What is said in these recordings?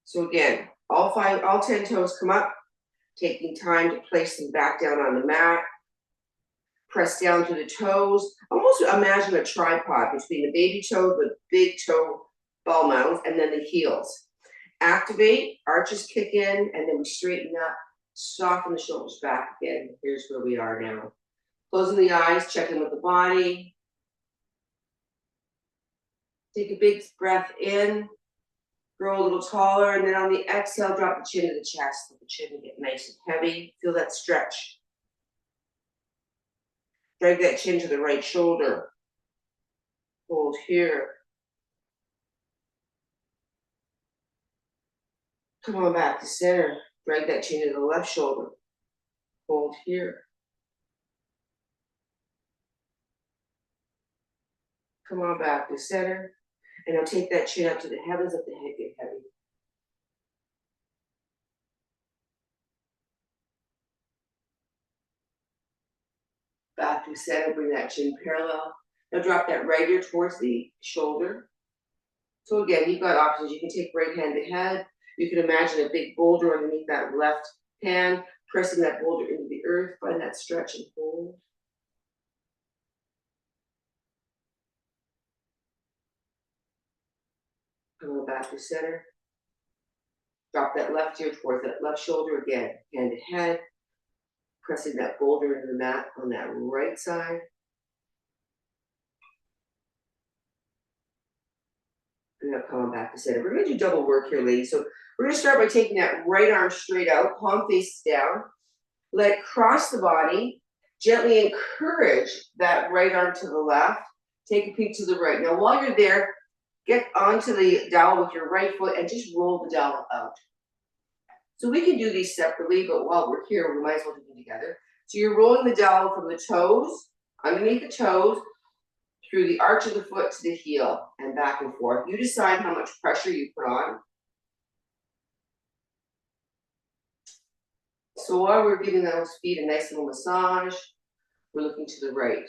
So again, all 10 toes come up, taking time to place them back down on the mat. Press down to the toes. Almost imagine a tripod between the baby toe, the big toe ball mounds, and then the heels. Activate, arches kick in, and then we straighten up, soften the shoulders back again. Here's where we are now. Closing the eyes, check in with the body. Take a big breath in, grow a little taller, and then on the exhale, drop the chin to the chest. Let the chin get nice and heavy. Feel that stretch. Drag that chin to the right shoulder. Hold here. Come on back to center. Drag that chin to the left shoulder. Hold here. Come on back to center. And now take that chin up to the heavens, let the head get heavy. Back to center, bring that chin parallel. Now drop that right ear towards the shoulder. So again, you've got options. You can take right hand to head. You can imagine a big boulder underneath that left hand, pressing that boulder into the earth. Find that stretch and hold. Come on back to center. Drop that left ear towards that left shoulder again, hand to head. Pressing that boulder into the mat on that right side. And now come on back to center. We're going to do double work here, ladies. So we're going to start by taking that right arm straight out, palm faces down. Let it cross the body. Gently encourage that right arm to the left. Take a peek to the right. Now, while you're there, get onto the dowel with your right foot and just roll the dowel out. So we can do these separately, but while we're here, we might as well do them together. So you're rolling the dowel from the toes, underneath the toes, through the arch of the foot to the heel, and back and forth. You decide how much pressure you put on. So while we're giving those feet a nice little massage, we're looking to the right.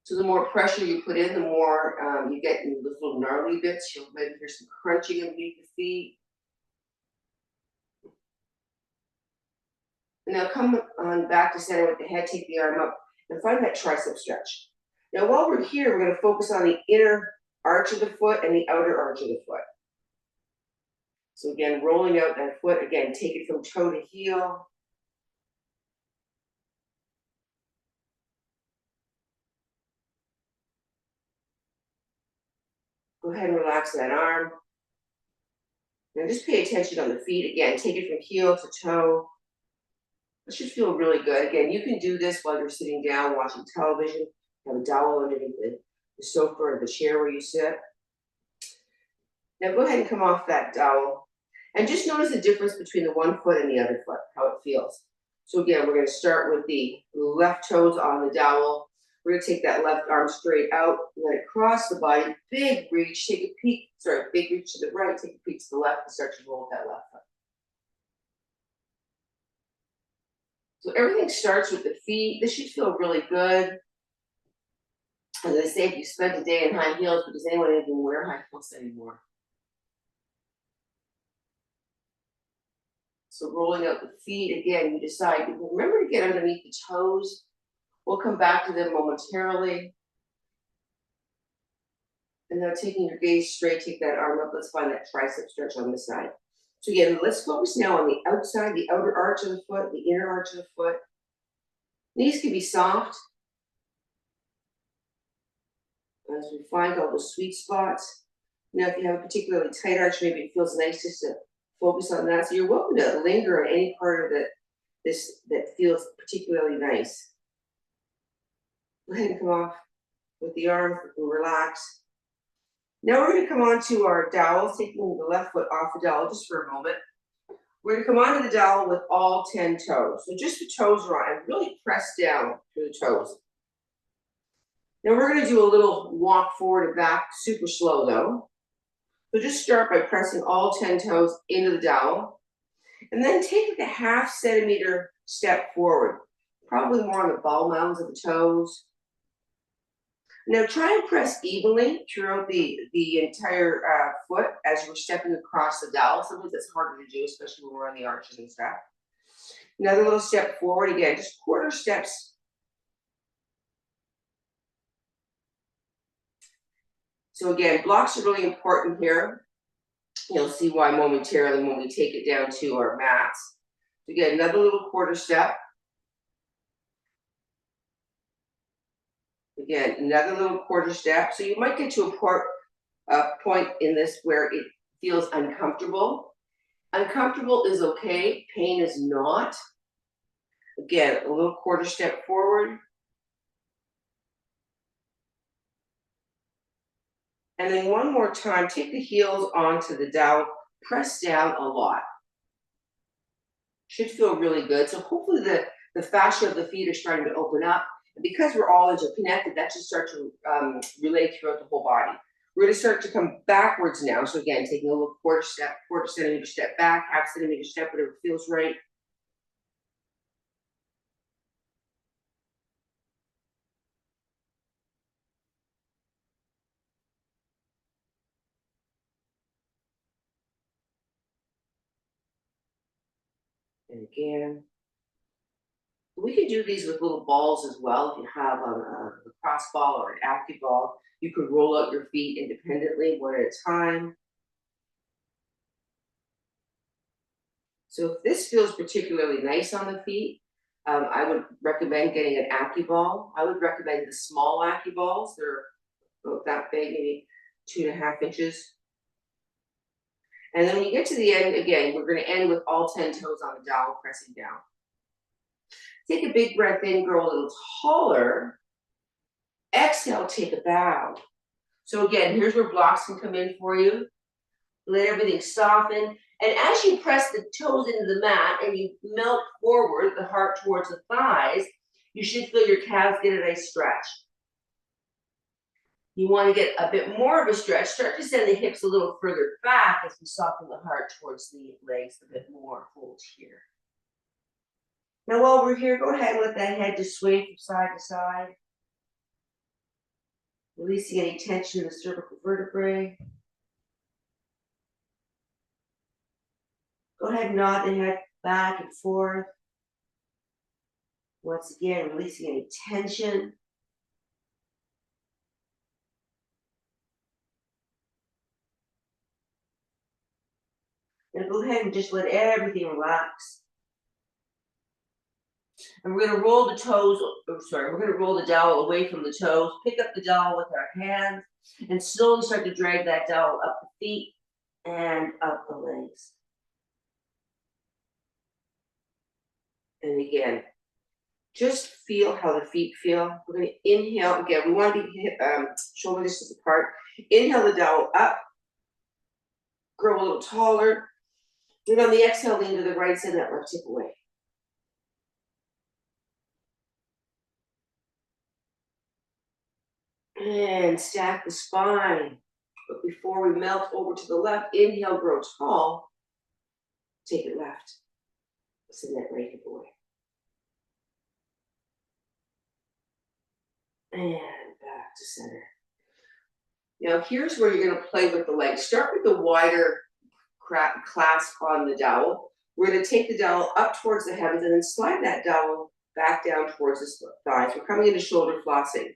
So the more pressure you put in, the more you get in those little gnarly bits. You'll maybe hear some crunching underneath the feet. And now come on back to center with the head, take the arm up, and find that tricep stretch. Now while we're here, we're going to focus on the inner arch of the foot and the outer arch of the foot. So again, rolling out that foot, again, take it from toe to heel. Go ahead and relax that arm. Now just pay attention on the feet. Again, take it from heel to toe. It should feel really good. Again, you can do this while you're sitting down watching television. Have a dowel underneath the sofa or the chair where you sit. Now go ahead and come off that dowel. And just notice the difference between the one foot and the other foot, how it feels. So again, we're going to start with the left toes on the dowel. We're going to take that left arm straight out, let it cross the body, big reach, take a peek, big reach to the right, take a peek to the left, and start to roll that left foot. So everything starts with the feet. This should feel really good. As I say, if you spent a day in high heels, but does anyone even wear high heels anymore? So rolling out the feet, again, you decide, remember to get underneath the toes. We'll come back to them momentarily. And now taking your gaze straight, take that arm up. Let's find that tricep stretch on this side. So again, let's focus now on the outside, the outer arch of the foot, the inner arch of the foot. Knees can be soft. As we find all the sweet spots. Now, if you have a particularly tight arch, maybe it feels nice just to focus on that. So you're welcome to linger on any part of this that feels particularly nice. Go ahead and come off with the arm and relax. Now we're going to come on to our dowel, taking the left foot off the dowel just for a moment. We're going to come onto the dowel with all 10 toes. So just the toes are on, and really press down through the toes. Now we're going to do a little walk forward and back, super slow though. So just start by pressing all 10 toes into the dowel. And then take like a ½ centimeter step forward, probably more on the ball mounds of the toes. Now try and press evenly throughout the entire foot as you're stepping across the dowel. Sometimes it's harder to do, especially when we're on the arches and stuff. Another little step forward again, just quarter steps. So again, blocks are really important here. You'll see why momentarily when we take it down to our mats. Again, another little quarter step. Again, another little quarter step. So you might get to a point in this where it feels uncomfortable. Uncomfortable is okay, pain is not. Again, a little quarter step forward. And then one more time, take the heels onto the dowel, press down a lot. Should feel really good. So hopefully the fascia of the feet are starting to open up. And because we're all interconnected, that should start to relay throughout the whole body. We're going to start to come backwards now. So again, taking a little quarter centimeter step back, half centimeter step, whatever feels right. And again, we can do these with little balls as well. If you have a lacrosse ball or an active ball, you can roll out your feet independently, one at a time. So if this feels particularly nice on the feet, I would recommend getting an AccuBall. I would recommend the small AccuBalls. They're about that big, maybe 2.5 inches. And then when you get to the end, again, we're going to end with all 10 toes on the dowel, pressing down. Take a big breath in, grow a little taller. Exhale, take a bow. So again, here's where blocks can come in for you. Let everything soften. And as you press the toes into the mat and you melt forward, the heart towards the thighs, you should feel your calves get a nice stretch. You want to get a bit more of a stretch. Start to send the hips a little further back as we soften the heart towards the legs a bit more. Hold here. Now while we're here, go ahead and let that head just swing from side to side. Releasing any tension in the cervical vertebrae. Go ahead and nod the head back and forth. Once again, releasing any tension. And go ahead and just let everything relax. And we're going to roll the toes, we're going to roll the dowel away from the toes, pick up the dowel with our hands, and slowly start to drag that dowel up the feet and up the legs. And again, just feel how the feet feel. We're going to inhale. Again, we want to be shoulder distance apart. Inhale the dowel up, grow a little taller. And on the exhale, lean to the right, send that left hip away. And stack the spine. But before we melt over to the left, inhale, grow tall. Take it left. Send that right hip away. And back to center. Now here's where you're going to play with the legs. Start with the wider clasp on the dowel. We're going to take the dowel up towards the heavens and then slide that dowel back down towards the thighs. We're coming into shoulder flossing.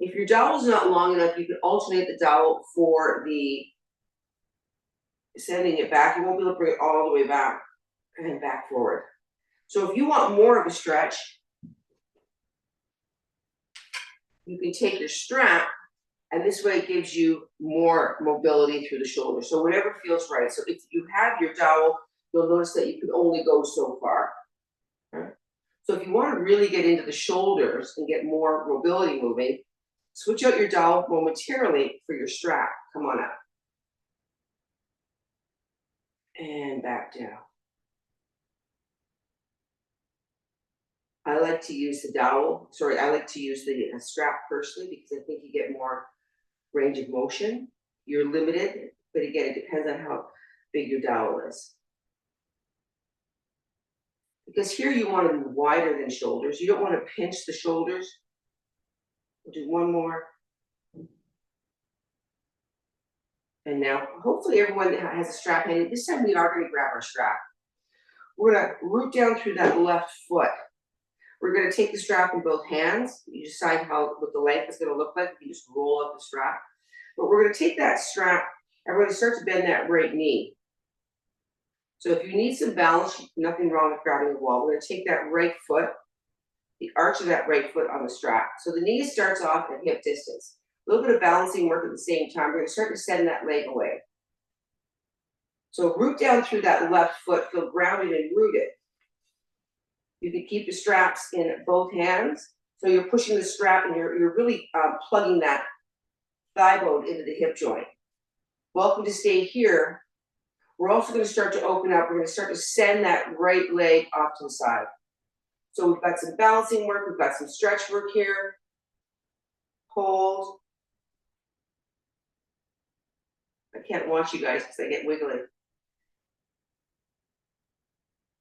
If your dowel is not long enough, you can alternate the dowel for the sending it back. You won't be able to bring it all the way back and back forward. So if you want more of a stretch, you can take your strap, and this way it gives you more mobility through the shoulder. So whatever feels right. So if you have your dowel, you'll notice that you can only go so far. Okay? So if you want to really get into the shoulders and get more mobility moving, switch out your dowel momentarily for your strap. Come on up. And back down. I like to use the I like to use the strap personally because I think you get more range of motion. You're limited, but again, it depends on how big your dowel is. Because here you want to be wider than shoulders. You don't want to pinch the shoulders. We'll do one more. And now, hopefully everyone has a strap handy. This time we are gonna grab our strap. We're gonna root down through that left foot. We're gonna take the strap in both hands. You decide what the length is gonna look like. You just roll up the strap. But we're gonna take that strap and we're gonna start to bend that right knee. So if you need some balance, nothing wrong with grabbing the wall. We're gonna take that right foot, the arch of that right foot on the strap. So the knee starts off at hip distance. A little bit of balancing work at the same time. We're gonna start to send that leg away. So root down through that left foot, feel grounded and rooted. You can keep the straps in both hands. So you're pushing the strap and you're really plugging that thigh bone into the hip joint. Welcome to stay here. We're also gonna start to open up. We're gonna start to send that right leg off to the side. So we've got some balancing work. We've got some stretch work here. Hold. I can't watch you guys because I get wiggly.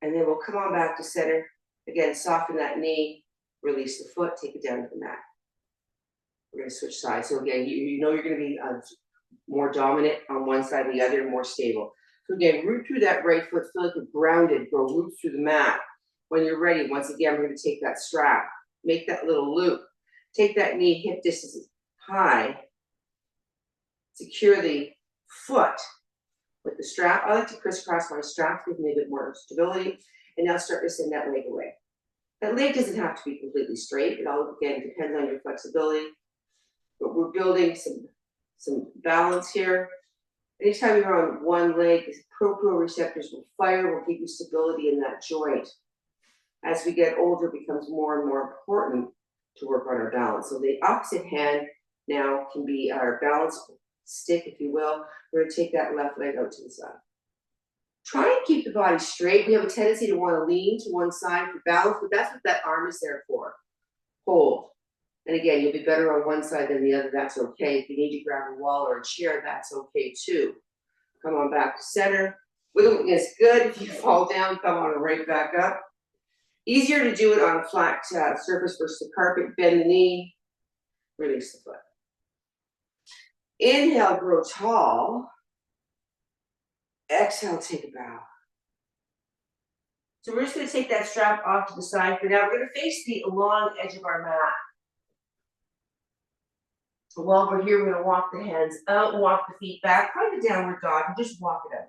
And then we'll come on back to center. Again, soften that knee, release the foot, take it down to the mat. We're gonna switch sides. So again, you know you're gonna be more dominant on one side than the other, more stable. So again, root through that right foot, feel like you're grounded, go root through the mat. When you're ready, once again, we're gonna take that strap, make that little loop, take that knee hip distance high, secure the foot with the strap. I like to crisscross my strap to give me a bit more stability, and now start to send that leg away. That leg doesn't have to be completely straight. It all, again, depends on your flexibility, but we're building some balance here. Anytime you're on one leg, the proprioceptors will fire, will give you stability in that joint. As we get older, it becomes more and more important to work on our balance. So the opposite hand now can be our balance stick, if you will. We're gonna take that left leg out to the side. Try and keep the body straight. We have a tendency to want to lean to one side for balance, but that's what that arm is there for. Hold. And again, you'll be better on one side than the other. That's okay. If you need to grab a wall or a chair, that's okay too. Come on back to center. Wiggling is good. If you fall down, come on right back up. Easier to do it on a flat surface versus the carpet. Bend the knee, release the foot. Inhale, grow tall. Exhale, take a bow. So we're just going to take that strap off to the side for now. We're going to face the long edge of our mat. So while we're here, we're going to walk the hands out, walk the feet back, find a downward dog, and just walk it out.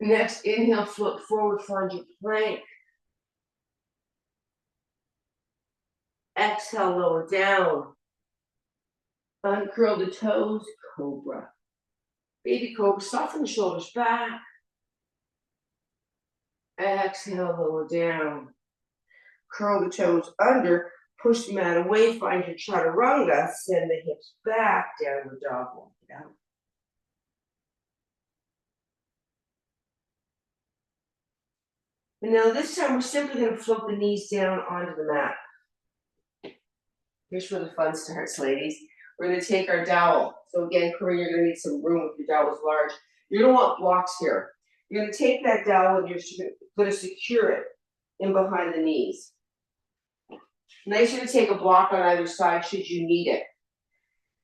Next, inhale, float forward, find your plank. Exhale, lower down. Uncurl the toes, cobra. Baby cobra, soften the shoulders back. Exhale, lower down. Curl the toes under, push the mat away, find your chaturanga, send the hips back, downward dog, walk it out. And now this time we're simply going to float the knees down onto the mat. Here's where the fun starts, ladies. We're going to take our dowel. So again, Corinne, you're going to need some room if your dowel is large. You're going to want blocks here. You're going to take that dowel and you're going to secure it in behind the knees. Nice to take a block on either side should you need it.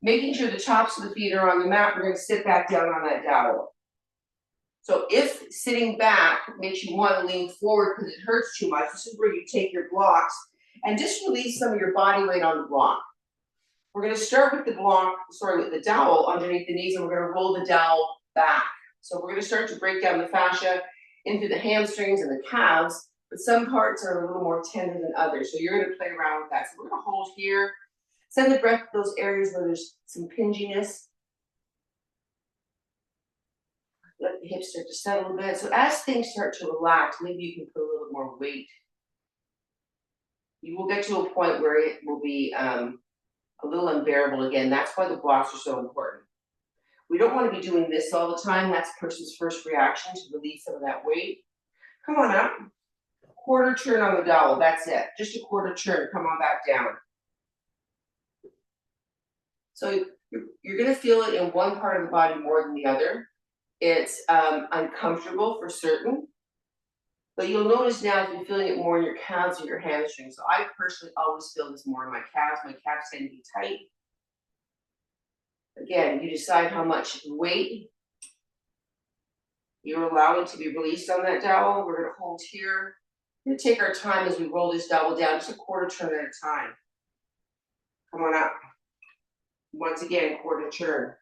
Making sure the tops of the feet are on the mat, we're going to sit back down on that dowel. So if sitting back makes you want to lean forward because it hurts too much, this is where you take your blocks and just release some of your body weight on the block. We're going to start with with the dowel underneath the knees, and we're going to roll the dowel back. So we're going to start to break down the fascia into the hamstrings and the calves, but some parts are a little more tender than others. So you're going to play around with that. So we're going to hold here, send the breath to those areas where there's some pinginess. Let the hips start to settle a bit. So as things start to relax, maybe you can put a little more weight. You will get to a point where it will be a little unbearable again. That's why the blocks are so important. We don't want to be doing this all the time. That's a person's first reaction to release some of that weight. Come on up. Quarter turn on the dowel. That's it. Just a quarter turn. Come on back down. So you're going to feel it in one part of the body more than the other. It's uncomfortable for certain, but you'll notice now that you're feeling it more in your calves or your hamstrings. So I personally always feel this more in my calves. My calves tend to be tight. Again, you decide how much weight you're allowing to be released on that dowel. We're going to hold here. We're going to take our time as we roll this dowel down, just a quarter turn at a time. Come on up. Once again, quarter turn.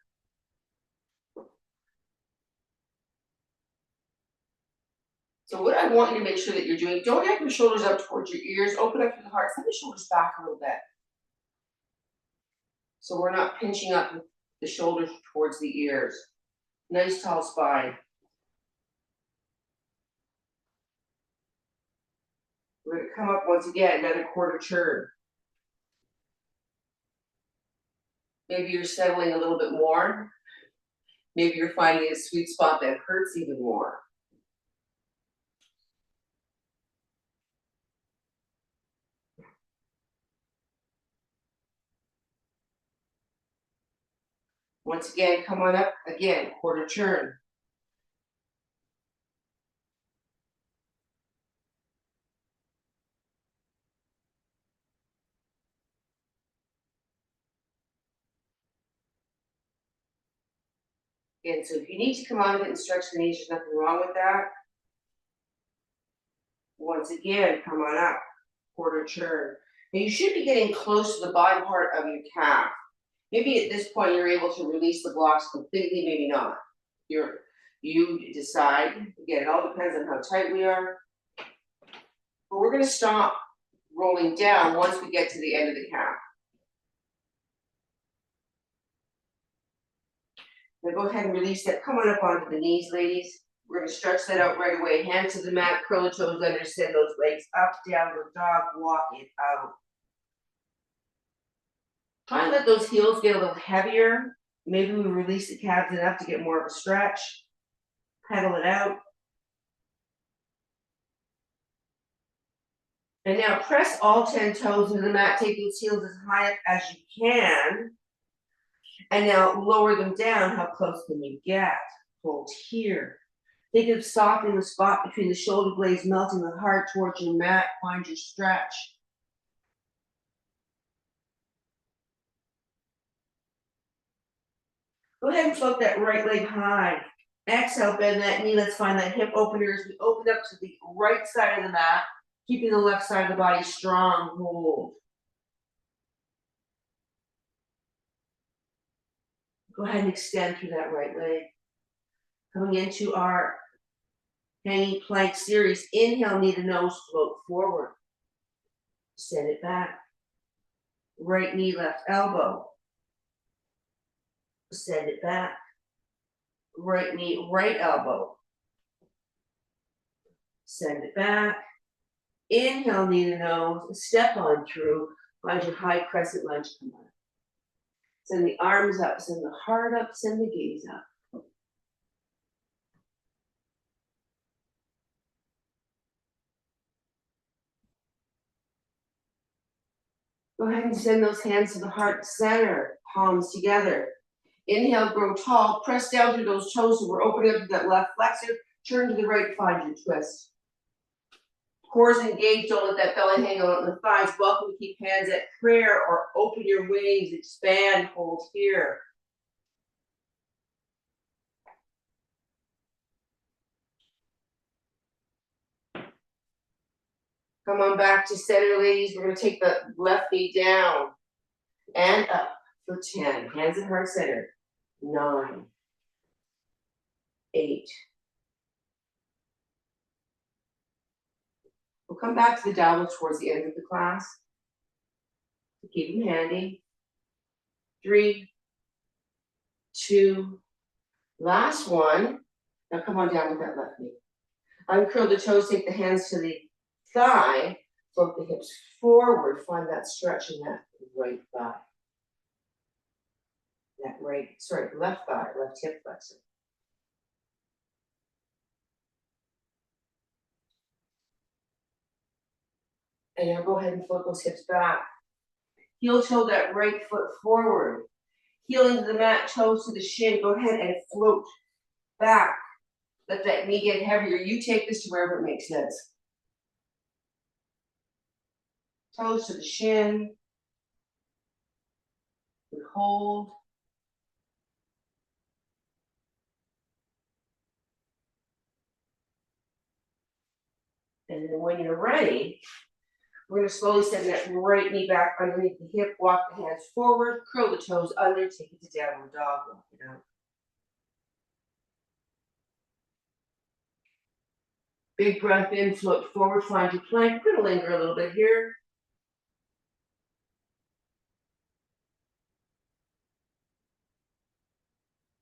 So what I want you to make sure that you're doing, don't have your shoulders up towards your ears, open up to the heart, send the shoulders back a little bit. So we're not pinching up the shoulders towards the ears. Nice tall spine. We're going to come up once again, another quarter turn. Maybe you're settling a little bit more. Maybe you're finding a sweet spot that hurts even more. Once again, come on up, again, quarter turn. Again, so if you need to come out of it and stretch the knees, there's nothing wrong with that. Once again, come on up, quarter turn. Now you should be getting close to the bottom part of your calf. Maybe at this point you're able to release the blocks completely, maybe not. You decide. Again, it all depends on how tight we are. But we're going to stop rolling down once we get to the end of the calf. Now go ahead and release that. Come on up onto the knees, ladies. We're going to stretch that out right away. Hands to the mat, curl the toes under, send those legs up, downward dog, walk it out. Try and let those heels get a little heavier. Maybe we release the calves enough to get more of a stretch. Pedal it out. And now press all 10 toes into the mat. Take those heels as high up as you can. And now lower them down. How close can you get? Hold here. Think of softening the spot between the shoulder blades, melting the heart towards your mat. Find your stretch. Go ahead and float that right leg high. Exhale, bend that knee. Let's find that hip opener as we open up to the right side of the mat, keeping the left side of the body strong. Hold. Go ahead and extend through that right leg. Coming into our hanging plank series. Inhale, knee to nose, float forward. Send it back. Right knee, left elbow. Send it back. Right knee, right elbow. Send it back. Inhale, knee to nose, step on through. Find your high crescent lunge, come on. Send the arms up, send the heart up, send the gaze up. Go ahead and send those hands to the heart center, palms together. Inhale, grow tall, press down through those toes so we're opening up to that left flexor. Turn to the right, find your twist. Core is engaged, don't let that belly hang out on the thighs. Welcome to keep hands at prayer or open your wings, expand, hold here. Come on back to center, ladies. We're going to take the left knee down and up for 10. Hands at heart center. 9, 8. We'll come back to the downward towards the end of the class. Keep them handy. 3, 2, last one. Now come on down with that left knee. Uncurl the toes, take the hands to the thigh, float the hips forward, find that stretch in that right thigh. Left thigh, left hip flexor. And now go ahead and float those hips back. Heel toe that right foot forward. Heel into the mat, toes to the shin. Go ahead and float back. Let that knee get heavier. You take this to wherever it makes sense. Toes to the shin. We hold. And then when you're ready, we're going to slowly send that right knee back underneath the hip, walk the hands forward, curl the toes under, take it to downward dog, walk it out. Big breath in, float forward, find your plank. We're going to linger a little bit here.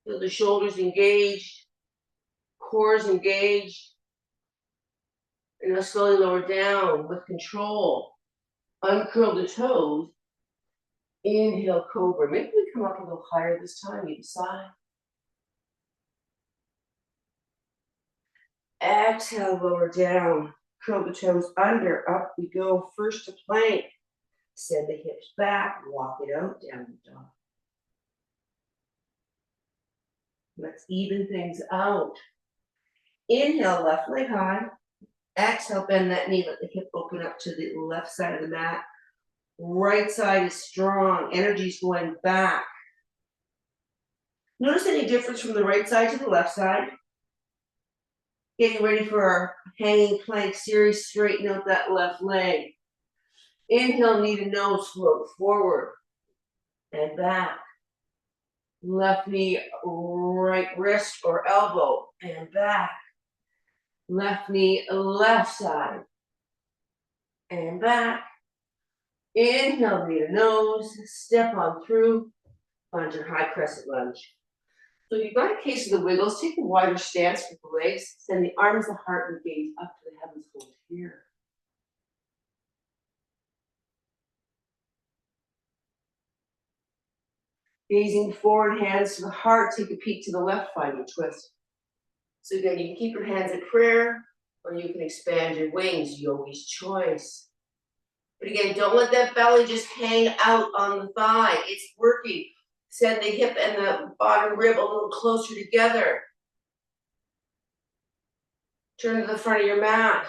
Feel the shoulders engaged, cores engaged. And now slowly lower down with control. Uncurl the toes. Inhale, cobra. Maybe we come up a little higher this time, either side. Exhale, lower down. Curl the toes under, up we go. First to plank. Send the hips back, walk it out, downward dog. Let's even things out. Inhale, left leg high. Exhale, bend that knee, let the hip open up to the left side of the mat. Right side is strong, energy's going back. Notice any difference from the right side to the left side? Getting ready for our hanging plank series, straighten out that left leg. Inhale, knee to nose, float forward and back. Left knee, right wrist or elbow and back. Left knee, left side and back. Inhale, knee to nose, step on through, find your high crescent lunge. So if you've got a case of the wiggles, take a wider stance with the legs, send the arms, the heart, and gaze up to the heavens, hold here. Gazing forward, hands to the heart, take a peek to the left, find your twist. So again, you can keep your hands at prayer, or you can expand your wings, yogi's choice. But again, don't let that belly just hang out on the thigh. It's working. Send the hip and the bottom rib a little closer together. Turn to the front of your mat.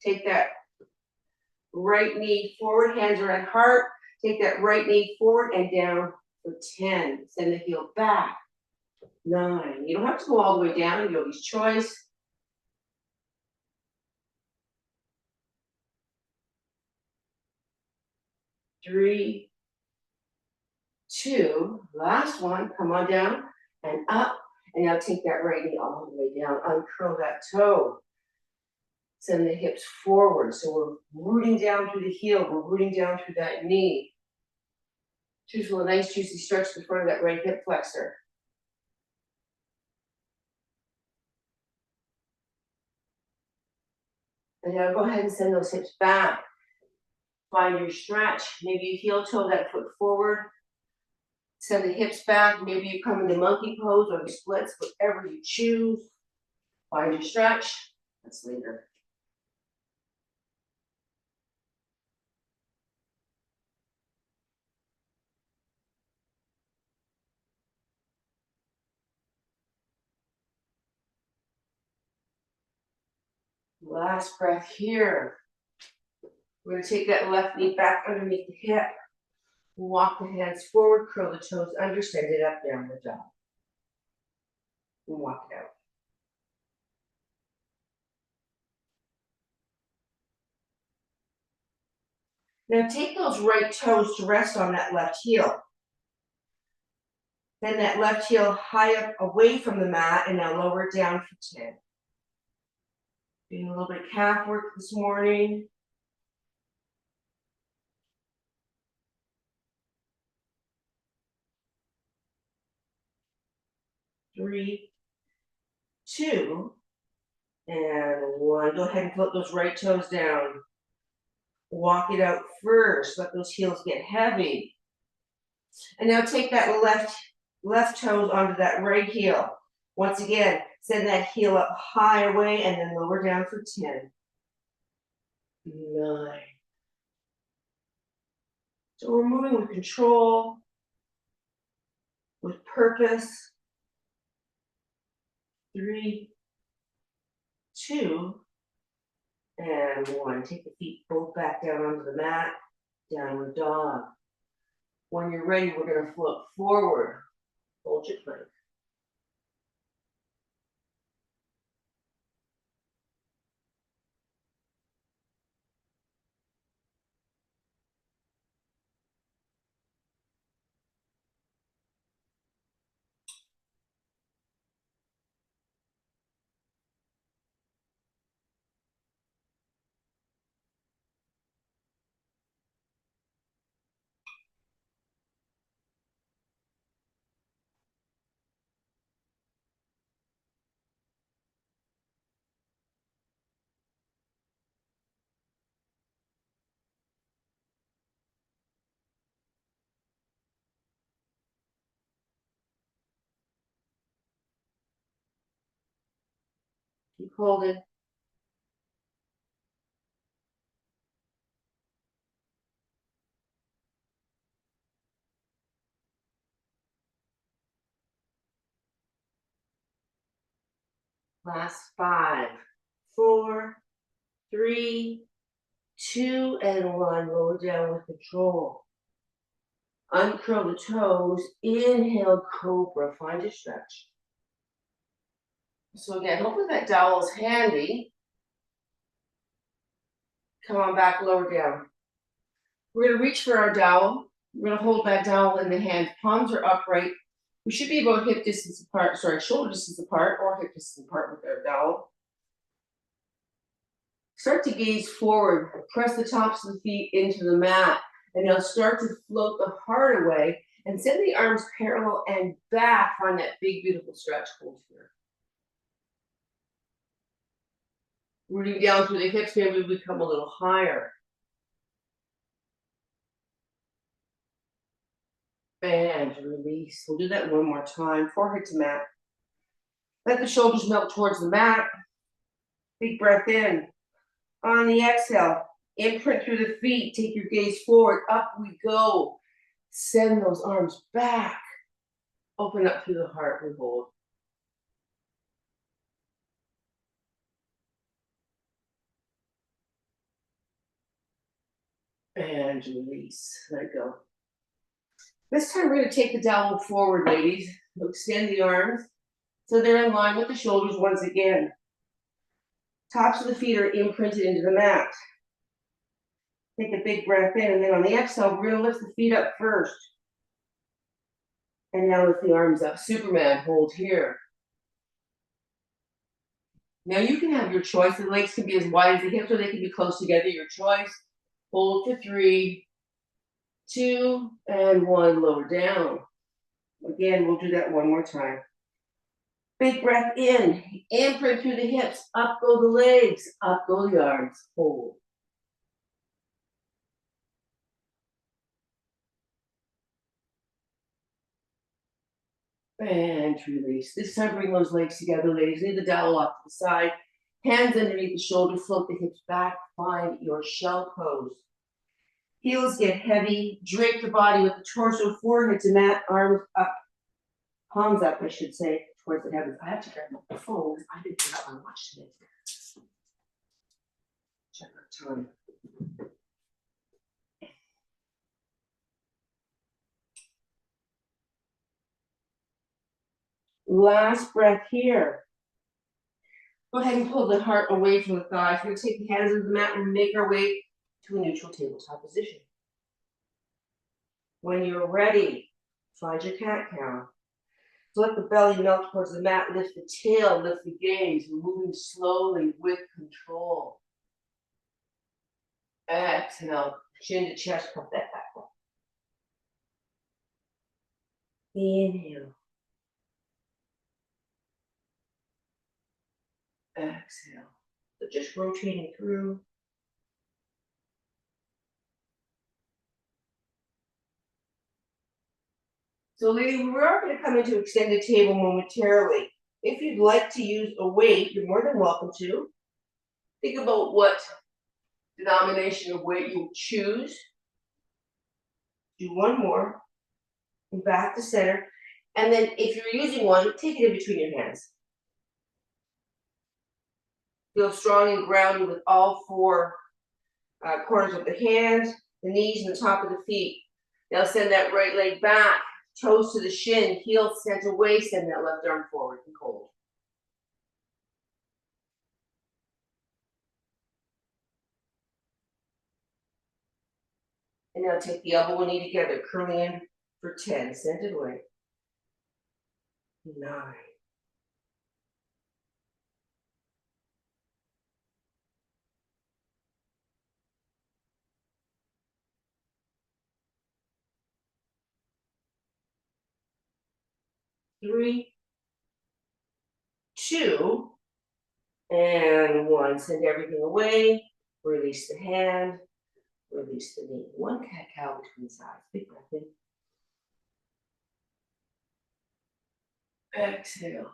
Take that right knee forward, hands are at heart. Take that right knee forward and down for 10. Send the heel back. 9. You don't have to go all the way down, yogi's choice. 3, 2, last one, come on down and up. And now take that right knee all the way down, uncurl that toe. Send the hips forward. So we're rooting down through the heel, we're rooting down through that knee. Just feel a nice juicy stretch to the front of that right hip flexor. And now go ahead and send those hips back. Find your stretch. Maybe you heel toe that foot forward. Send the hips back. Maybe you come into monkey pose or the splits, whatever you choose. Find your stretch. Let's linger. Last breath here. We're going to take that left knee back underneath the hip. Walk the hands forward, curl the toes under, send it up, downward dog. And walk it out. Now take those right toes to rest on that left heel. Then that left heel high up away from the mat and now lower it down for 10. Doing a little bit of calf work this morning. 3, 2, and 1. Go ahead and put those right toes down. Walk it out first. Let those heels get heavy. And now take that left toes onto that right heel. Once again, send that heel up high away and then lower down for 10. 9. So we're moving with control, with purpose. 3, 2, and 1. Take the feet both back down onto the mat, downward dog. When you're ready, we're going to float forward. Hold your plank. Keep holding. Last 5, 4, 3, 2, and 1. Lower down with control. Uncurl the toes. Inhale, cobra. Find your stretch. So again, hopefully that dowel is handy. Come on back, lower down. We're going to reach for our dowel. We're going to hold that dowel in the hands. Palms are upright. We should be about hip distance apart, shoulder distance apart or hip distance apart with our dowel. Start to gaze forward. Press the tops of the feet into the mat. And now start to float the heart away and send the arms parallel and back. Find that big, beautiful stretch. Hold here. Rooting down through the hips, maybe we become a little higher. And release. We'll do that one more time. Forehead to mat. Let the shoulders melt towards the mat. Big breath in. On the exhale, imprint through the feet. Take your gaze forward. Up we go. Send those arms back. Open up through the heart. We hold. And release. Let it go. This time we're going to take the dowel forward, ladies. We'll extend the arms so they're in line with the shoulders once again. Tops of the feet are imprinted into the mat. Take a big breath in, and then on the exhale, we're going to lift the feet up first. And now lift the arms up. Superman, hold here. Now you can have your choice. The legs can be as wide as the hips, or they can be close together. Your choice. Hold for 3, 2, and 1. Lower down. Again, we'll do that one more time. Big breath in. Imprint through the hips. Up go the legs. Up go the arms. Hold. And release. This time bring those legs together, ladies. Leave the dowel off to the side. Hands underneath the shoulders. Float the hips back. Find your shell pose. Heels get heavy. Drape the body with the torso, forehead to mat, arms up. Palms up, I should say, towards the heavens. I have to grab my phone. I didn't forget my watch today. Check our time. Last breath here. Go ahead and pull the heart away from the thighs. We're going to take the hands of the mat and make our way to a neutral tabletop position. When you're ready, find your cat-cow. So let the belly melt towards the mat. Lift the tail, lift the gaze. We're moving slowly with control. Exhale, chin to chest, puff that back up. Inhale. Exhale. So just rotating through. So ladies, we are going to come into extended table momentarily. If you'd like to use a weight, you're more than welcome to. Think about what denomination of weight you choose. Do one more. And back to center. And then if you're using one, take it in between your hands. Feel strong and grounded with all four corners of the hands, the knees, and the top of the feet. Now send that right leg back, toes to the shin, heel sent away, send that left arm forward and hold. And now take the elbow and knee together, curling in for 10, send it away. 9. 3, 2, and 1. Send everything away, release the hand, release the knee. 1 cat-cow between sides, big breath in. Exhale.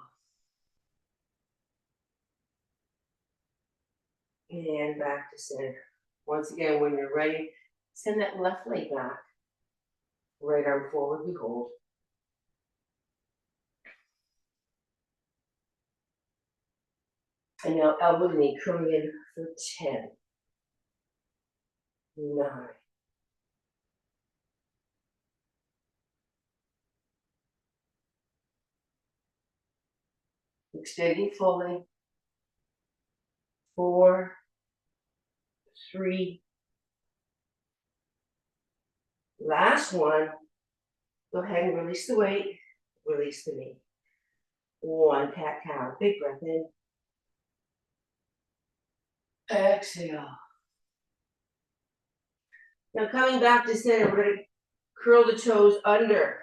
And back to center. Once again, when you're ready, send that left leg back. Right arm forward, we hold. And now elbow to knee, curling in for 10, 9. Extending fully. 4, 3. Last one. Go ahead and release the weight, release the knee. 1 cat-cow, big breath in. Exhale. Now coming back to center, we're going to curl the toes under.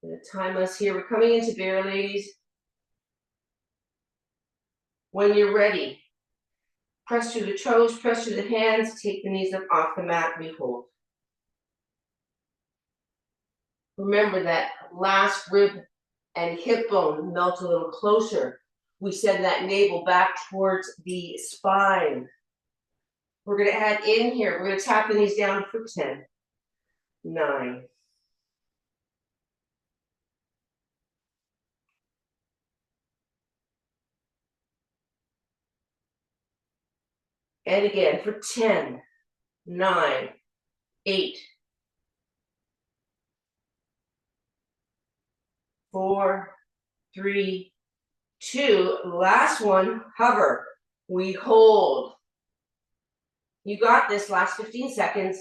I'm going to time us here. We're coming into bear, ladies. When you're ready, press through the toes, press through the hands, take the knees up off the mat, we hold. Remember that last rib and hip bone melt a little closer. We send that navel back towards the spine. We're going to add in here. We're going to tap the knees down for 10, 9. And again for 10, 9, 8, 4, 3, 2. Last one, hover. We hold. You got this, last 15 seconds.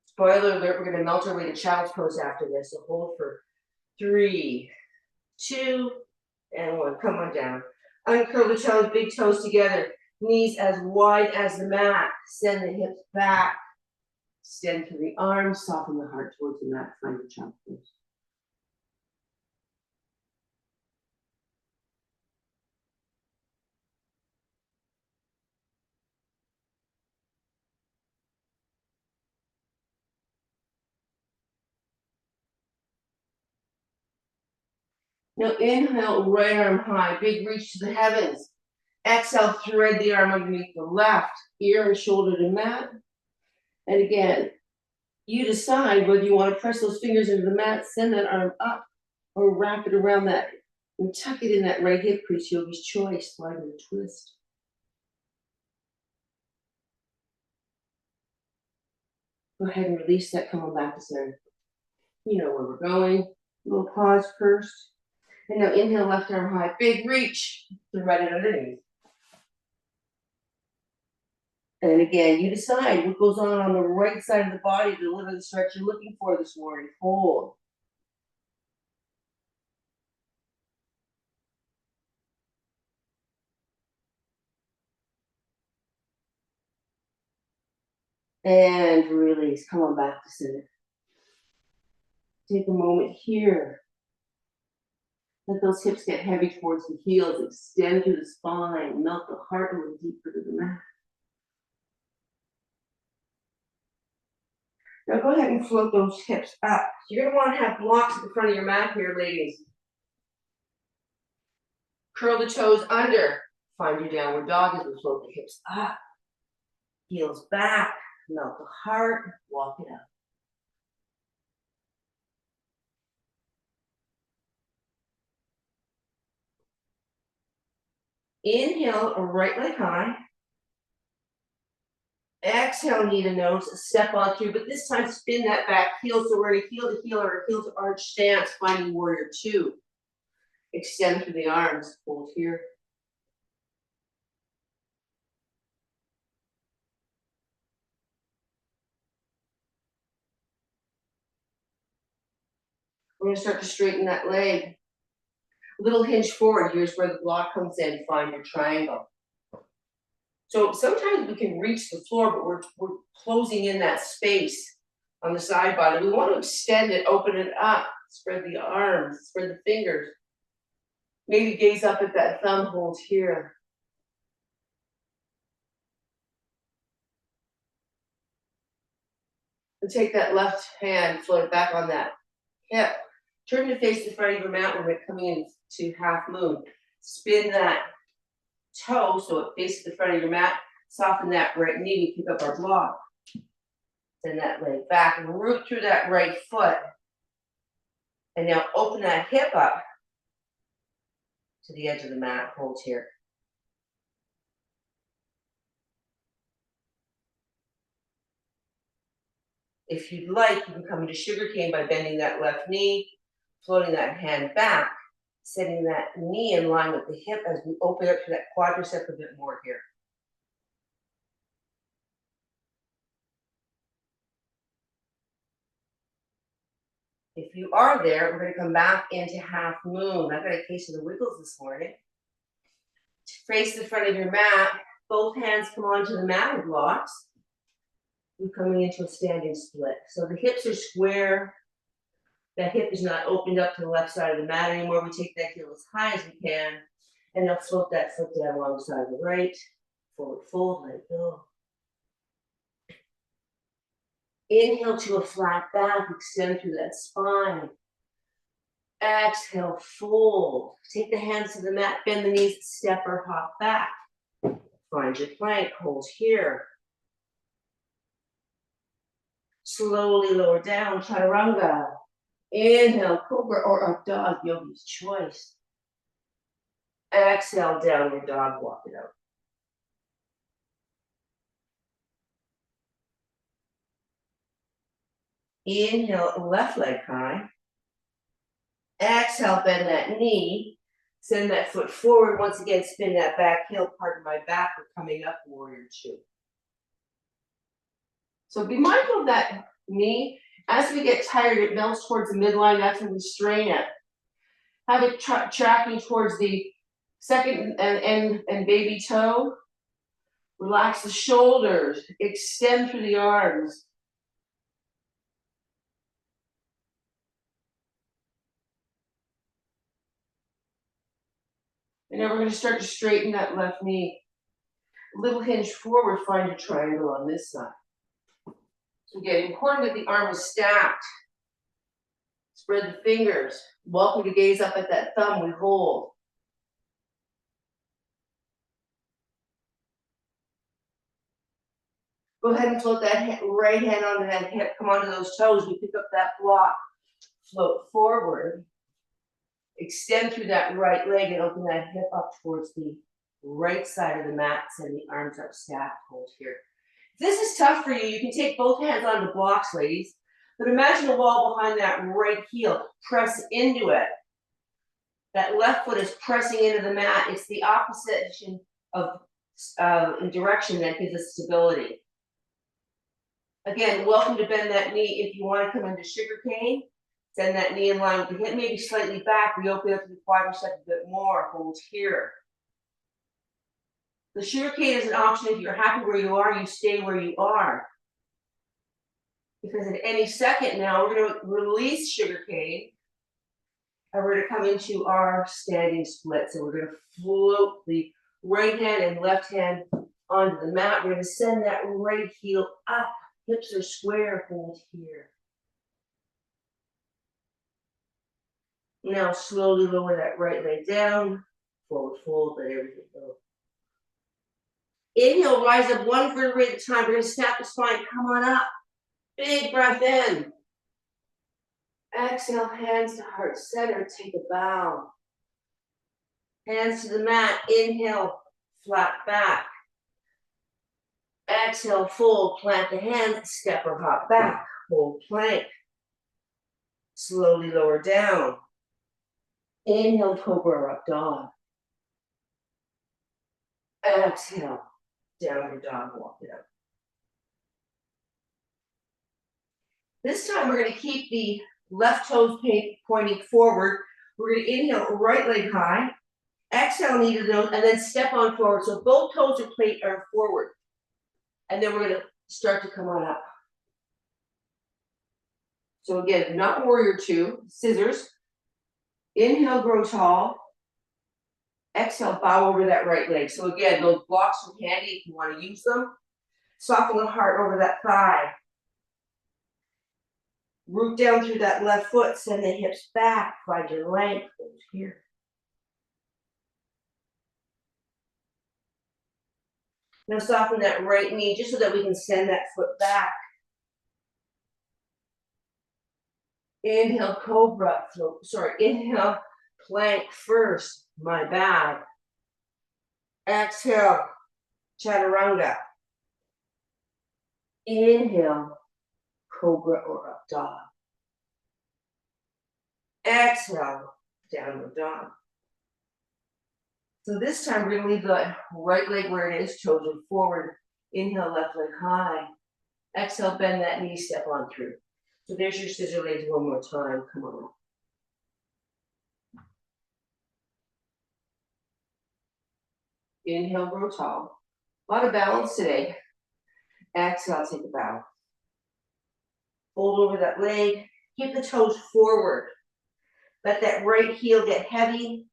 Spoiler alert, we're going to melt our way to child's pose after this. So hold for 3, 2, and 1. Come on down. Uncurl the toes, big toes together. Knees as wide as the mat. Send the hips back. Extend through the arms. Soften the heart towards the mat. Find your child's pose. Now inhale, right arm high, big reach to the heavens. Exhale, thread the arm underneath the left, ear and shoulder to mat. And again, you decide whether you want to press those fingers into the mat, send that arm up, or wrap it around that and tuck it in that right hip crease, yogi's choice, slide and twist. Go ahead and release that, come on back to center. You know where we're going. A little pause first. And now inhale, left arm high, big reach, thread it underneath. And again, you decide what goes on the right side of the body to deliver the stretch you're looking for this morning. Hold. And release. Come on back to center. Take a moment here. Let those hips get heavy towards the heels. Extend through the spine. Melt the heart a little deeper to the mat. Now go ahead and float those hips up. You're going to want to have blocks at the front of your mat here, ladies. Curl the toes under. Find your downward dog as we float the hips up. Heels back. Melt the heart. Walk it up. Inhale, right leg high. Exhale, knee to nose, step on through, but this time spin that back heel. So we're in a heel to heel or a heel to arch stance, finding warrior two. Extend through the arms, hold here. We're gonna start to straighten that leg. A little hinge forward, here's where the block comes in, find your triangle. So sometimes we can reach the floor, but we're closing in that space on the side body. We want to extend it, open it up, spread the arms, spread the fingers. Maybe gaze up at that thumb, hold here. And take that left hand, float it back on that hip. Turn to face the front of your mat when we're coming into half moon. Spin that toe so it faces the front of your mat. Soften that right knee, we pick up our block. Send that leg back and root through that right foot. And now open that hip up to the edge of the mat, hold here. If you'd like, you can come into sugar cane by bending that left knee, floating that hand back, setting that knee in line with the hip as we open up to that quadricep a bit more here. If you are there, we're going to come back into half moon. I've got a case of the wiggles this morning. Face the front of your mat. Both hands come onto the mat blocks. We're coming into a standing split. So the hips are square. That hip is not opened up to the left side of the mat anymore. We take that heel as high as we can. And now float that foot down alongside the right. Forward fold, let it go. Inhale to a flat back, extend through that spine. Exhale, fold. Take the hands to the mat, bend the knees, step or hop back. Find your plank, hold here. Slowly lower down, chaturanga. Inhale, cobra or up dog, yogi's choice. Exhale, downward dog, walk it out. Inhale, left leg high. Exhale, bend that knee. Send that foot forward. Once again, spin that back heel, pardon my back. We're coming up, warrior two. So be mindful of that knee. As we get tired, it melts towards the midline. That's when we strain it. Have it tracking towards the second and baby toe. Relax the shoulders. Extend through the arms. And now we're going to start to straighten that left knee. A little hinge forward, find a triangle on this side. So again, important that the arm is stacked. Spread the fingers. Welcome to gaze up at that thumb, we hold. Go ahead and float that right hand onto that hip, come onto those toes, we pick up that block. Float forward. Extend through that right leg and open that hip up towards the right side of the mat, send the arms up, stacked, hold here. If this is tough for you, you can take both hands onto blocks, ladies. But imagine a wall behind that right heel. Press into it. That left foot is pressing into the mat. It's the opposite of direction that gives us stability. Again, welcome to bend that knee. If you want to come into sugar cane, send that knee in line with the hip, maybe slightly back. We open up to the quadricep a bit more. Hold here. The sugar cane is an option. If you're happy where you are, you stay where you are. Because at any second now, we're going to release sugar cane. And we're going to come into our standing split. So we're going to float the right hand and left hand onto the mat. We're going to send that right heel up. Hips are square, hold here. Now slowly lower that right leg down. Forward fold, let everything go. Inhale, rise up one vertebrae at a time. We're going to snap the spine, come on up. Big breath in. Exhale, hands to heart center, take a bow. Hands to the mat, inhale, flat back. Exhale, fold, plant the hands, step or hop back, hold plank. Slowly lower down. Inhale, cobra up dog. Exhale, downward dog, walk it up. This time we're going to keep the left toes pointing forward. We're going to inhale, right leg high. Exhale, knee to the nose, and then step on forward. So both toes are forward. And then we're going to start to come on up. So again, not warrior two, scissors. Inhale, grow tall. Exhale, bow over that right leg. So again, those blocks are handy if you want to use them. Soften the heart over that thigh. Root down through that left foot, send the hips back, find your length over here. Now soften that right knee just so that we can send that foot back. Inhale, cobra, inhale, plank first, my bad. Exhale, chaturanga. Inhale, cobra or up dog. Exhale, downward dog. So this time we're going to leave the right leg where it is, toes are forward. Inhale, left leg high. Exhale, bend that knee, step on through. So there's your scissor legs one more time. Come on. Inhale, grow tall. A lot of balance today. Exhale, take a bow. Fold over that leg. Keep the toes forward. Let that right heel get heavy.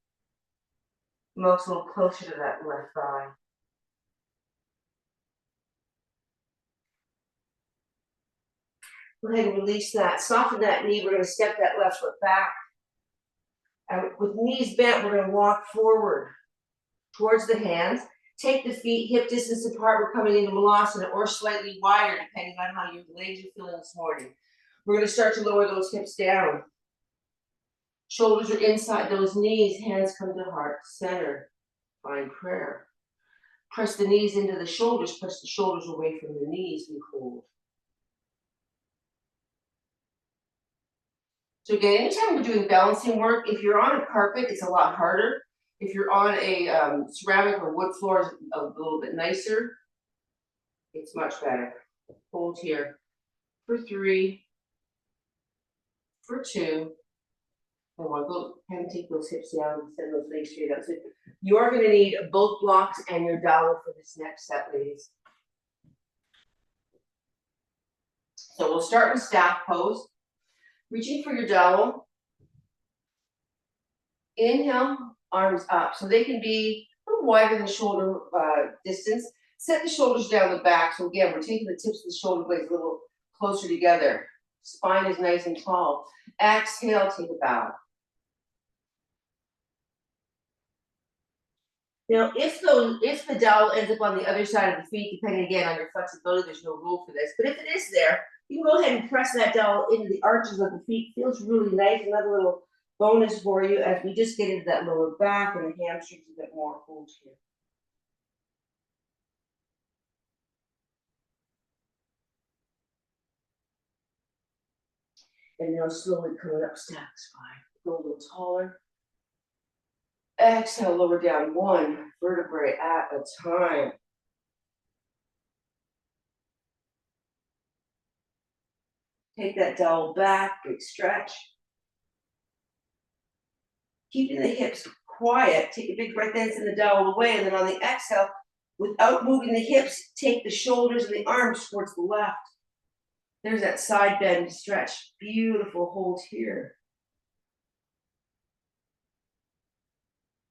Most a little closer to that left thigh. Go ahead and release that. Soften that knee. We're going to step that left foot back. And with knees bent, we're going to walk forward towards the hands. Take the feet hip distance apart. We're coming into Malasana or slightly wider, depending on how your legs are feeling this morning. We're going to start to lower those hips down. Shoulders are inside those knees. Hands come to heart, center. Find prayer. Press the knees into the shoulders. Press the shoulders away from the knees. We hold. So again, anytime we're doing balancing work, if you're on a carpet, it's a lot harder. If you're on a ceramic or wood floor, it's a little bit nicer. It's much better. Hold here for 3, for 2, and 1. Go ahead and take those hips down and send those legs straight up. So you're going to need both blocks and your dowel for this next set, ladies. So we'll start in staff pose. Reaching for your dowel. Inhale, arms up. So they can be a little wider than shoulder distance. Set the shoulders down the back. So again, we're taking the tips of the shoulder blades a little closer together. Spine is nice and tall. Exhale, take a bow. Now, if the dowel ends up on the other side of the feet, depending again on your flexibility, there's no rule for this. But if it is there, you can go ahead and press that dowel into the arches of the feet. Feels really nice. Another little bonus for you as we just get into that lower back and the hamstrings a bit more. Hold here. And now slowly coming up, stack spine. Go a little taller. Exhale, lower down 1 vertebrae at a time. Take that dowel back, big stretch. Keeping the hips quiet, take a big breath in, send the dowel away, and then on the exhale, without moving the hips, take the shoulders and the arms towards the left. There's that side bend stretch. Beautiful hold here.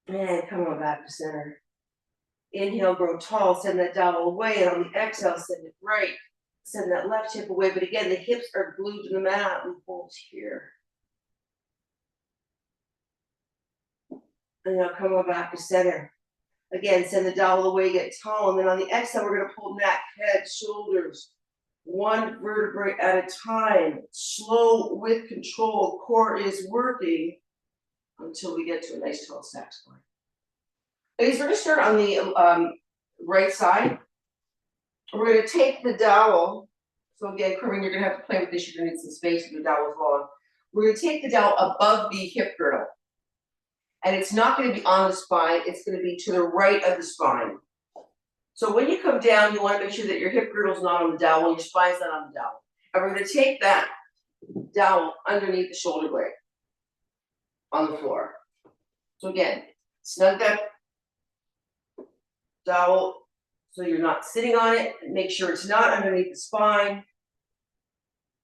And come on back to center. Inhale, grow tall, send that dowel away, and on the exhale, send it right. Send that left hip away, but again, the hips are glued to the mat. We hold here. And now come on back to center. Again, send the dowel away, get tall, and then on the exhale, we're going to pull neck, head, shoulders, 1 vertebrae at a time. Slow with control. Core is working until we get to a nice tall stack spine. Ladies, we're gonna start on the right side. We're gonna take the dowel. So again, Corinne, you're gonna have to play with this. You're gonna need some space if the dowel's long. We're gonna take the dowel above the hip girdle. And it's not gonna be on the spine, it's gonna be to the right of the spine. So when you come down, you wanna make sure that your hip girdle's not on the dowel, your spine's not on the dowel. And we're gonna take that dowel underneath the shoulder blade on the floor. So again, snug that dowel so you're not sitting on it, and make sure it's not underneath the spine.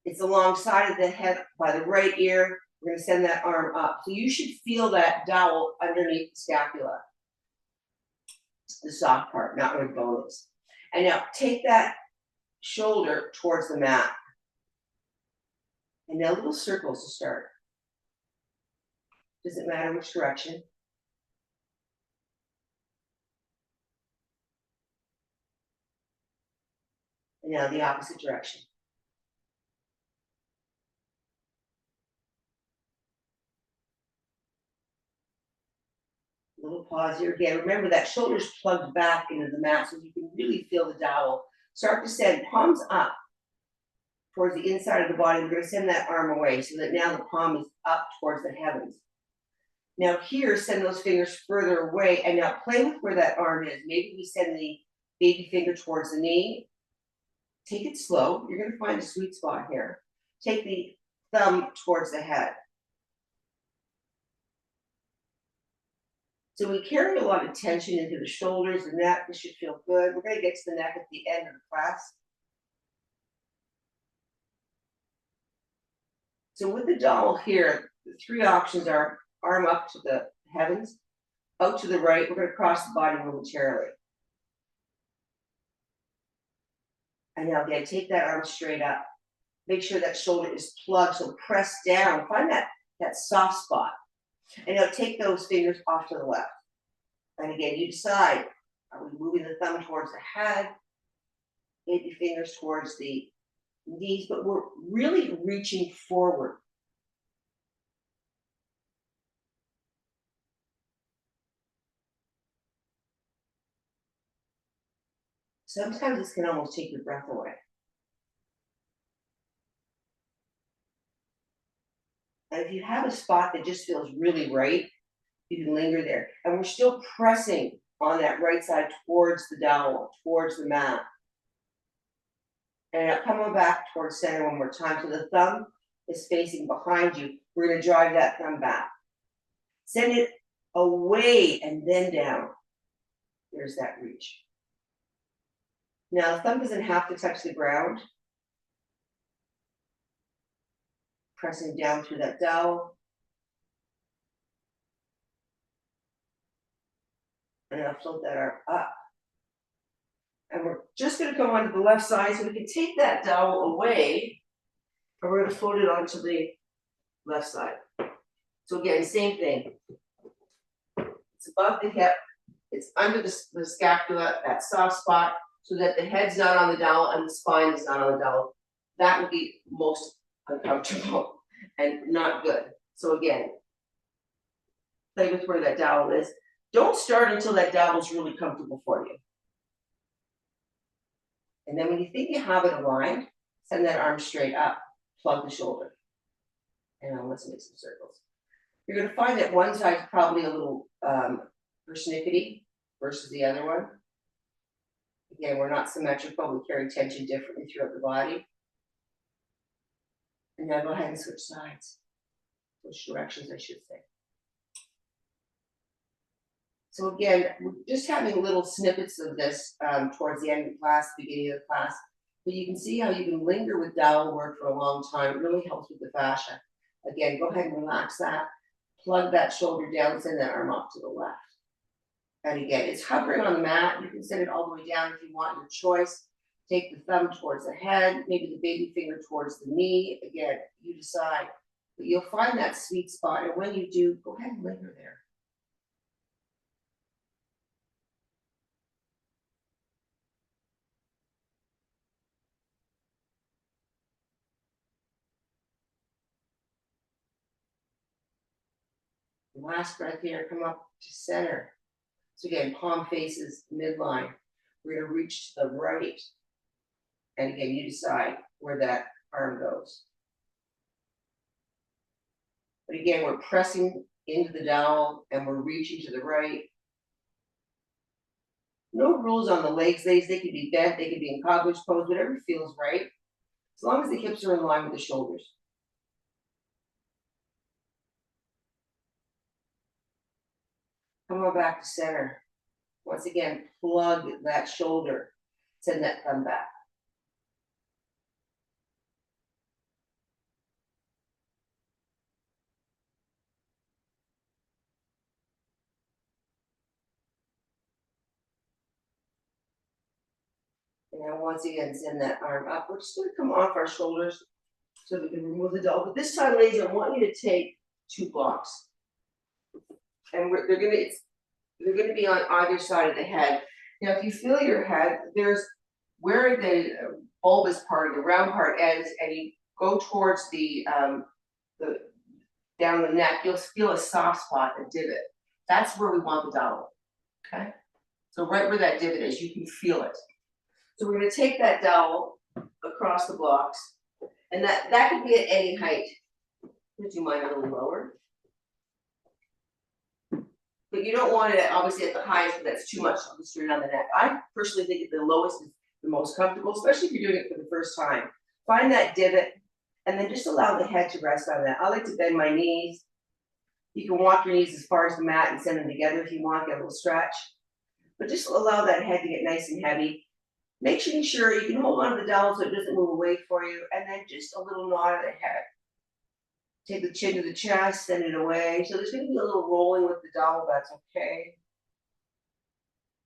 It's alongside of the head by the right ear. We're gonna send that arm up. So you should feel that dowel underneath the scapula. The soft part, not where the bone is. And now take that shoulder towards the mat. And now little circles to start. Doesn't matter which direction. And now the opposite direction. Little pause here again. Remember that shoulder's plugged back into the mat so you can really feel the dowel. Start to send palms up towards the inside of the body. We're going to send that arm away so that now the palm is up towards the heavens. Now here, send those fingers further away and now play with where that arm is. Maybe we send the baby finger towards the knee. Take it slow. You're going to find a sweet spot here. Take the thumb towards the head. So we carry a lot of tension into the shoulders, the neck. This should feel good. We're going to get to the neck at the end of the class. So with the dowel here, the three options are arm up to the heavens, out to the right. We're going to cross the body momentarily. And now again, take that arm straight up. Make sure that shoulder is plugged, so press down. Find that soft spot. And now take those fingers off to the left. And again, you decide, are we moving the thumb towards the head, maybe fingers towards the knees, but we're really reaching forward. Sometimes this can almost take your breath away. And if you have a spot that just feels really right, you can linger there. And we're still pressing on that right side towards the dowel, towards the mat. And now coming back towards center one more time. So the thumb is facing behind you. We're going to drive that thumb back. Send it away and then down. There's that reach. Now the thumb doesn't have to touch the ground. Pressing down through that dowel. And I'll float that arm up. And we're just going to go onto the left side so we can take that dowel away. And we're going to float it onto the left side. So again, same thing. It's above the hip. It's under the scapula, that soft spot, so that the head's not on the dowel and the spine is not on the dowel. That would be most uncomfortable and not good. So again, play with where that dowel is. Don't start until that dowel is really comfortable for you. And then when you think you have it aligned, send that arm straight up, plug the shoulder. And now let's make some circles. You're going to find that one side is probably a little persnickety versus the other one. Again, we're not symmetrical. We carry tension differently throughout the body. And now go ahead and switch sides. Switch directions, I should say. So again, we're just having little snippets of this towards the end of the class, beginning of the class. But you can see how you can linger with dowel work for a long time. It really helps with the fascia. Again, go ahead and relax that. Plug that shoulder down, send that arm off to the left. And again, it's hovering on the mat. You can send it all the way down if you want, your choice. Take the thumb towards the head, maybe the baby finger towards the knee. Again, you decide. But you'll find that sweet spot. And when you do, go ahead and linger there. Last breath here, come up to center. So again, palm faces midline. We're gonna reach to the right. And again, you decide where that arm goes. But again, we're pressing into the dowel and we're reaching to the right. No rules on the legs. They can be bent, they can be in cockroach pose, whatever feels right. As long as the hips are in line with the shoulders. Come on back to center. Once again, plug that shoulder. Send that thumb back. And then once again, send that arm up. We're just gonna come off our shoulders so we can remove the dowel. But this time, ladies, I want you to take 2 blocks. And they're gonna be on either side of the head. Now, if you feel your head, there's where the bulbous part, the round part ends, and you go towards the down the neck, you'll feel a soft spot, a divot. That's where we want the dowel, okay? So right where that divot is, you can feel it. So we're gonna take that dowel across the blocks, and that could be at any height. Would you mind a little lower? But you don't want it obviously at the highest, but that's too much straight on the neck. I personally think at the lowest is the most comfortable, especially if you're doing it for the first time. Find that divot and then just allow the head to rest on that. I like to bend my knees. You can walk your knees as far as the mat and send them together if you want, get a little stretch. But just allow that head to get nice and heavy. Make sure you can hold on to the dowel so it doesn't move away for you, and then just a little nod of the head. Take the chin to the chest, send it away. So there's gonna be a little rolling with the dowel, that's okay.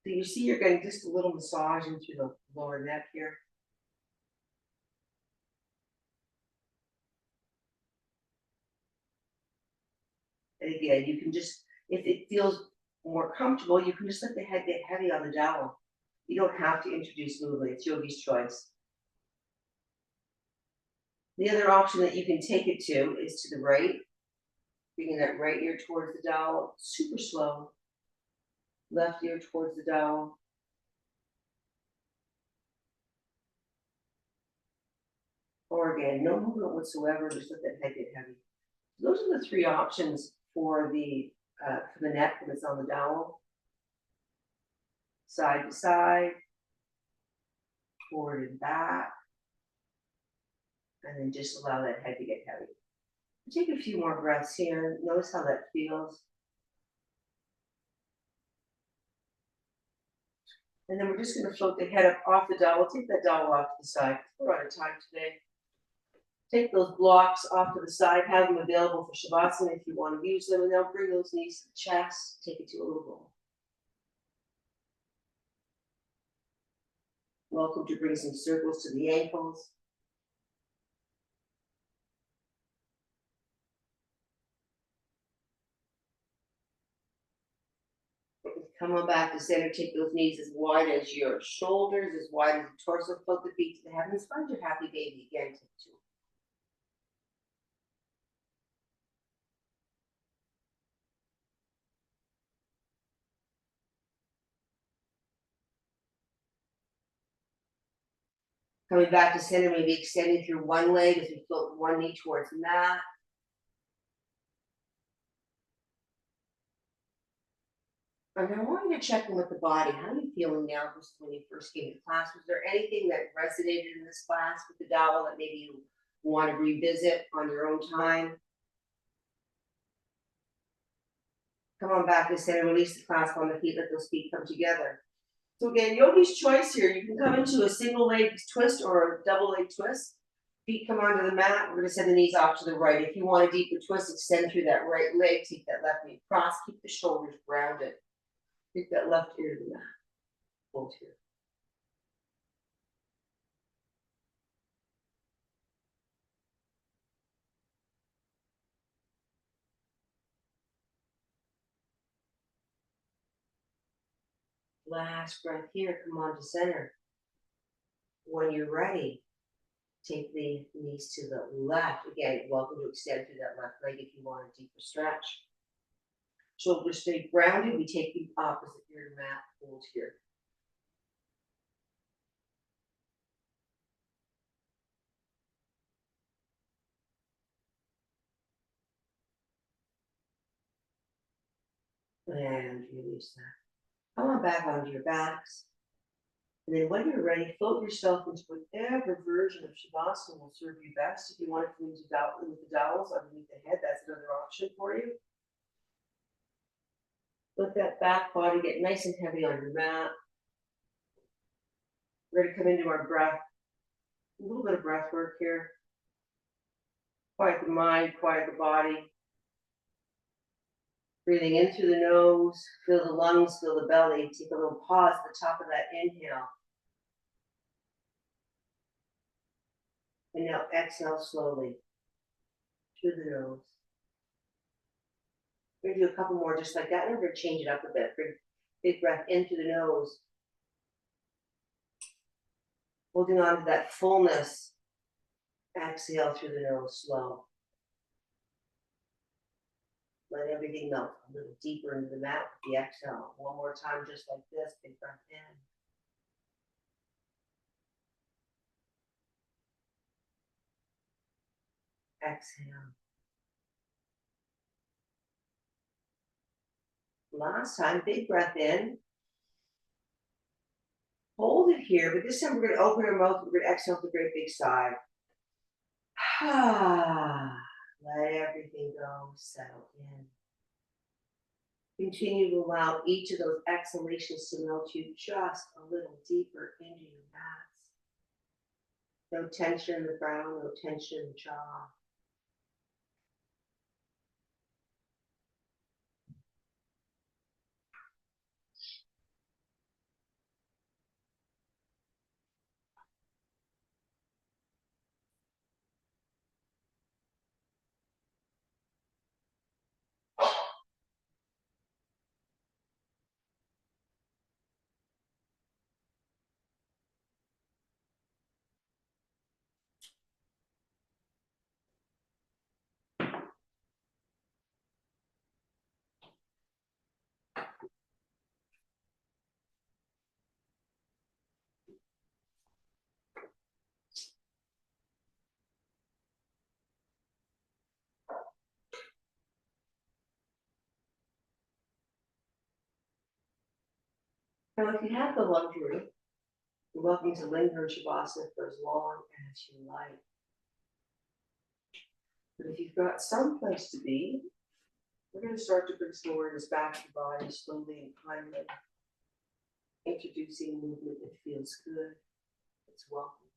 So you see you're getting just a little massage into the lower neck here. And again, you can just, if it feels more comfortable, you can just let the head get heavy on the dowel. You don't have to introduce movement, it's yogi's choice. The other option that you can take it to is to the right, bringing that right ear towards the dowel, super slow. Left ear towards the dowel. Or again, no movement whatsoever, just let that head get heavy. Those are the 3 options for the neck when it's on the dowel. Side to side, forward and back, and then just allow that head to get heavy. Take a few more breaths here. Notice how that feels. And then we're just going to float the head up off the dowel. Take that dowel off to the side. We're out of time today. Take those blocks off to the side. Have them available for Shavasana if you want to use them. And now bring those knees to the chest. Take it to a little roll. Welcome to bring some circles to the ankles. Come on back to center, take those knees as wide as your shoulders, as wide as the torso, float the feet to the heavens, find your happy baby again, take 2. Coming back to center, maybe extending through one leg as we float one knee towards the mat. And I want you to check in with the body. How are you feeling now versus when you first came to class? Was there anything that resonated in this class with the dowel that maybe you want to revisit on your own time? Come on back to center, release the clasp on the feet, let those feet come together. So again, yogi's choice here. You can come into a single leg twist or a double leg twist. Feet come onto the mat. We're going to send the knees off to the right. If you want a deeper twist, extend through that right leg. Take that left knee across. Keep the shoulders grounded. Take that left ear to the mat. Hold here. Last breath here. Come on to center. When you're ready, take the knees to the left. Again, welcome to extend through that left leg if you want a deeper stretch. Shoulders stay grounded, we take the opposite ear to mat, hold here. And release that. Come on back onto your backs. And then when you're ready, float yourself into whatever version of Shavasana will serve you best. If you want to go into with the dowels underneath the head, that's another option for you. Let that back body get nice and heavy on your mat. We're going to come into our breath. A little bit of breath work here. Quiet the mind, quiet the body. Breathing in through the nose, feel the lungs, feel the belly. Take a little pause at the top of that inhale. And now exhale slowly through the nose. We're going to do a couple more just like that, and we're going to change it up a bit. Big breath in through the nose. Holding on to that fullness. Exhale through the nose, slow. Let everything melt a little deeper into the mat with the exhale. One more time, just like this. Big breath in. Exhale. Last time, big breath in. Hold it here, but this time we're going to open our mouth. We're going to exhale with a great big sigh. Let everything go, settle in. Continue to allow each of those exhalations to melt you just a little deeper into your mats. No tension in the brow, no tension in the jaw. Now, if you have the luxury, you're welcome to linger in Shavasana for as long as you like. But if you've got some place to be, we're going to start to bring some awareness back to the body slowly and kindly. Introducing movement that feels good, it's welcome,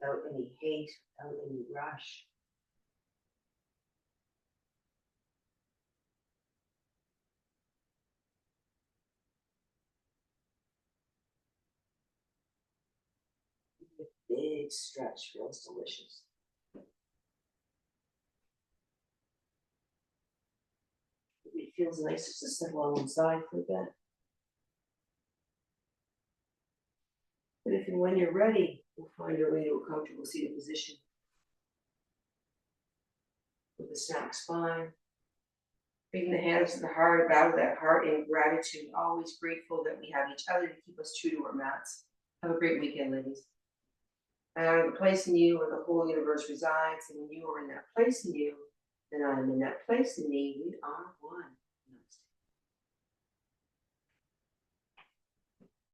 without any hate, without any rush. A big stretch feels delicious. It feels nice just to settle on one side for a bit. But if and when you're ready, we'll find our way to a comfortable seated position. With a stacked spine. Bringing the hands to the heart, bow to that heart in gratitude. Always grateful that we have each other to keep us true to our mats. Have a great weekend, ladies. I am the place in you where the whole universe resides, and when you are in that place in you, then I am in that place in me. We are one.